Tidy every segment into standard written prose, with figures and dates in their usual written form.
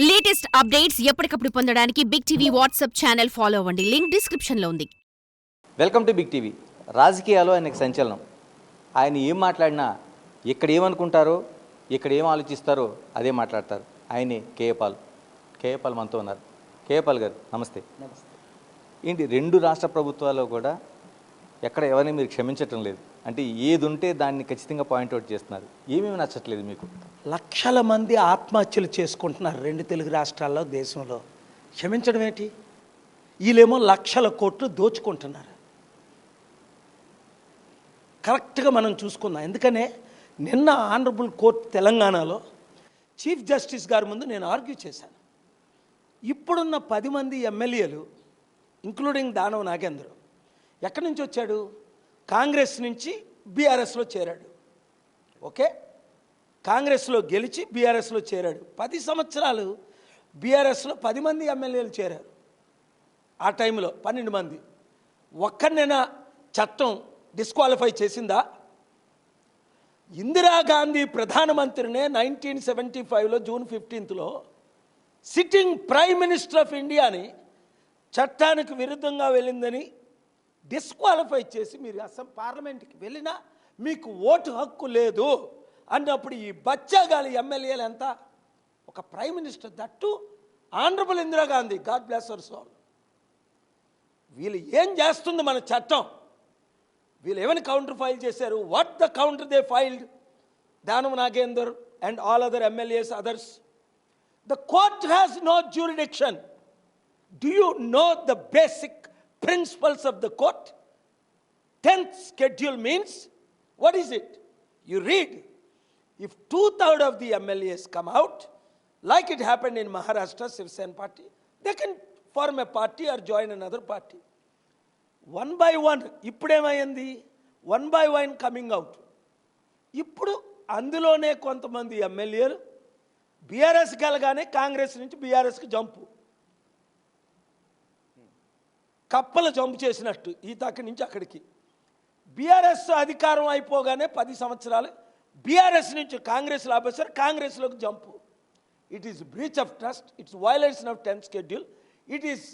Latest updates ఎప్పటికప్పుడు పొందడానికి Big TV WhatsApp channel follow అవ్వండి. లింక్ డిస్క్రిప్షన్ లో ఉంది. Welcome to Big TV. రాజకీయాల్లో ఆయనకు సంచలనం. ఆయన ఏం మాట్లాడినా ఇక్కడ ఏమనుకుంటారో, ఇక్కడ ఏం ఆలోచిస్తారో అదే మాట్లాడతారు. ఆయనే కేఏపాల్. కేఏపాల్ మనతో ఉన్నారు. కేఏపాల్ గారు నమస్తే. ఏంటి 2 రాష్ట్ర ప్రభుత్వాల్లో కూడా ఎక్కడ ఎవరిని మీరు క్షమించటం లేదు, అంటే ఏది ఉంటే దాన్ని ఖచ్చితంగా పాయింట్అవుట్ చేస్తున్నారు. ఏమేమి నచ్చట్లేదు మీకు? లక్షల మంది ఆత్మహత్యలు చేసుకుంటున్నారు 2 తెలుగు రాష్ట్రాల్లో, దేశంలో. క్షమించడం ఏంటి? వీళ్ళేమో లక్షల కోట్లు దోచుకుంటున్నారు. కరెక్ట్గా మనం చూసుకుందాం. ఎందుకనే నిన్న ఆనరబుల్ కోర్ట్ తెలంగాణలో చీఫ్ జస్టిస్ గారి ముందు నేను ఆర్గ్యూ చేశాను. ఇప్పుడున్న 10 మంది ఎమ్మెల్యేలు ఇంక్లూడింగ్ దానవ నాగేంద్ర ఎక్కడి నుంచి వచ్చాడు? కాంగ్రెస్ నుంచి బీఆర్ఎస్లో చేరాడు. ఓకే, కాంగ్రెస్లో గెలిచి బీఆర్ఎస్లో చేరాడు. 10 సంవత్సరాలు బీఆర్ఎస్లో 10 మంది ఎమ్మెల్యేలు చేరారు. ఆ టైంలో 12 మంది. ఒక్కరినైనా చట్టం డిస్క్వాలిఫై చేసిందా? Indira Gandhi ప్రధానమంత్రినే 1975లో June 15th sitting prime minister of ఇండియాని చట్టానికి విరుద్ధంగా వెళ్ళిందని డిస్క్వాలిఫై చేసి మీరు అసలు పార్లమెంట్కి వెళ్ళినా మీకు ఓటు హక్కు లేదు అన్నప్పుడు ఈ బచ్చాగాలి ఎమ్మెల్యేలు ఎంత? ఒక prime minister, that honourable Indira Gandhi, God bless her soul. వీళ్ళు ఏం చేస్తుంది మన చట్టం? వీళ్ళు ఏమైనా కౌంటర్ ఫైల్ చేశారు? What the counter they filed? దానవ Nagender and all other MLAs, others. The court has no jurisdiction. Do you know the basic principles of the court? 10th schedule means, what is it? You read, if 2/3 of the MLAs come out, like it happened in Maharashtra, Shiv Sena party, they can form a party or join another party. One by one, ఇప్పుడేమైంది? 1 by 1 coming out. ఇప్పుడు అందులోనే కొంతమంది ఎమ్మెల్యేలు బీఆర్ఎస్కి వెళ్ళగానే కాంగ్రెస్ నుంచి బీఆర్ఎస్కి jump, కప్పలు jump చేసినట్టు ఈ తక్కి నుంచి అక్కడికి. బీఆర్ఎస్ అధికారం అయిపోగానే 10 సంవత్సరాలు బీఆర్ఎస్ నుంచి కాంగ్రెస్లో ఆపేశారు, కాంగ్రెస్లోకి jump. It is breach of trust, it's violation of 10th schedule, it is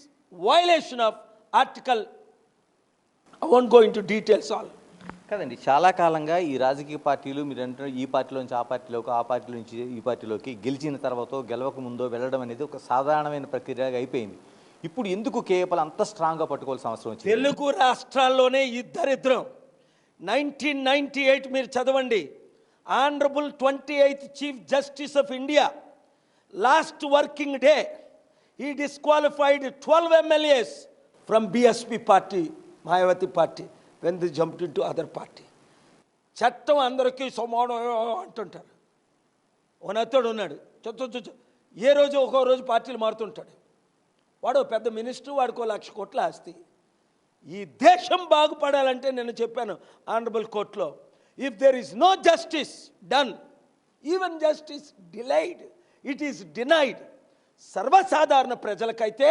violation of article. I won't go into details all. కదండి, చాలా కాలంగా ఈ రాజకీయ పార్టీలు మీరు అంటే ఈ పార్టీలో నుంచి ఆ పార్టీలోకి, ఆ పార్టీలో నుంచి ఈ పార్టీలోకి గెలిచిన తర్వాత గెలవక ముందో వెళ్ళడం అనేది ఒక సాధారణమైన ప్రక్రియగా అయిపోయింది. ఇప్పుడు ఎందుకు కేఏపాల్ అంత స్ట్రాంగ్గా పట్టుకోవాల్సిన అవసరం వచ్చింది? తెలుగు రాష్ట్రాల్లోనే ఇద్దరిద్దరం. 1998 మీరు చదవండి. Honourable 28th chief justice of India last working day he disqualified 12 MLAs from BSP party, Mayawati party, when they jumped into other party. చట్టం అందరికీ సమానం అంటుంటారు. ఓనతడు ఉన్నాడు, ఏ రోజు ఒక్కో రోజు పార్టీలు మారుతుంటాడు. వాడు పెద్ద మినిస్టర్, వాడికి 1,00,000 కోట్ల ఆస్తి. ఈ దేశం బాగుపడాలంటే నేను చెప్పాను ఆనరబుల్ కోర్టులో, if there is no justice done, even justice delayed, it is denied. సర్వసాధారణ ప్రజలకైతే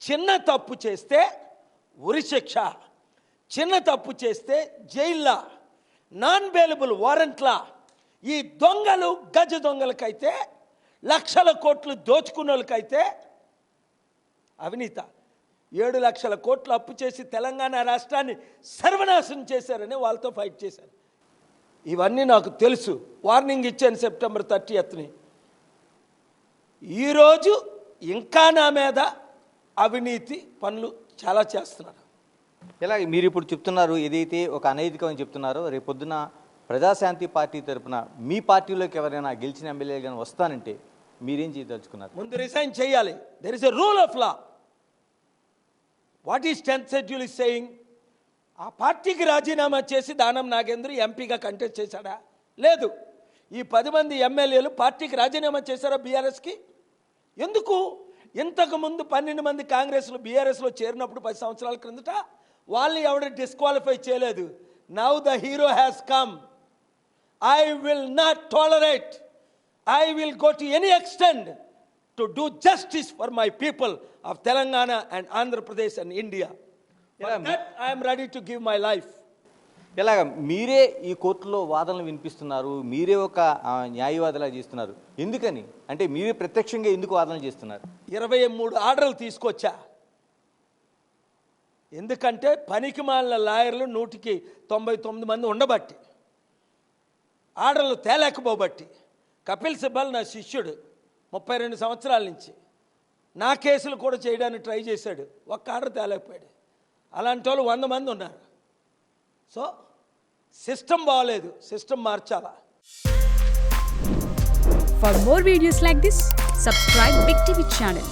చిన్న తప్పు చేస్తే ఉరిశిక్ష, చిన్న తప్పు చేస్తే జైల్లా, నాన్ బెయిలబుల్ వారెంట్లా. ఈ దొంగలు, గజ దొంగలకైతే, లక్షల కోట్లు దోచుకున్న వాళ్ళకైతే అవినీత. 7 లక్షల కోట్లు అప్పు చేసి తెలంగాణ రాష్ట్రాన్ని సర్వనాశనం చేశారని వాళ్ళతో ఫైట్ చేశారు. ఇవన్నీ నాకు తెలుసు. వార్నింగ్ ఇచ్చాను September 30th. ఈరోజు ఇంకా నా మీద అవినీతి పనులు చాలా చేస్తున్నారు. ఇలా మీరు ఇప్పుడు చెప్తున్నారు, ఏదైతే ఒక అనైతికం అని చెప్తున్నారో, రేపొద్దున ప్రజాశాంతి పార్టీ తరఫున మీ పార్టీలోకి ఎవరైనా గెలిచిన ఎమ్మెల్యేలు కానీ వస్తానంటే మీరేం చేయదలుచుకున్నారు? ముందు రిజైన్ చేయాలి. There is a rule of law. What is 10th schedule is saying? ఆ పార్టీకి రాజీనామా చేసి దానం నాగేంద్ర ఎంపీగా కంటెస్ట్ చేశాడా? లేదు. ఈ 10 మంది ఎమ్మెల్యేలు పార్టీకి రాజీనామా చేశారా బీఆర్ఎస్కి? ఎందుకు? ఇంతకుముందు 12 మంది కాంగ్రెస్లో బీఆర్ఎస్లో చేరినప్పుడు 10 సంవత్సరాల క్రిందట వాళ్ళని ఎవరు డిస్క్వాలిఫై చేయలేదు. Now the hero has come. I will not tolerate, I will go to any extent to do justice for my people of Telangana and Andhra Pradesh and India. For that, I am ready to give my life. ఇలాగ మీరే ఈ కోర్టులో వాదనలు వినిపిస్తున్నారు, మీరే ఒక న్యాయవాదిలా చేస్తున్నారు. ఎందుకని? అంటే మీరే ప్రత్యక్షంగా ఎందుకు వాదనలు చేస్తున్నారు? 23 ఆర్డర్లు తీసుకొచ్చా. ఎందుకంటే పనికి మాలిన లాయర్లు 199 మంది ఉండబట్టి, ఆర్డర్లు తేలేకపోబట్టి. కపిల్ సిబ్బల్ నా శిష్యుడు 32 సంవత్సరాల నుంచి నా కేసులు కూడా చేయడానికి ట్రై చేశాడు, ఒక్క ఆర్డర్ తేలేకపోయాడు. అలాంటి వాళ్ళు 100 మంది ఉన్నారు. సో సిస్టమ్ బాగలేదు, system మార్చాలా. For more videos like this, subscribe Big TV channel.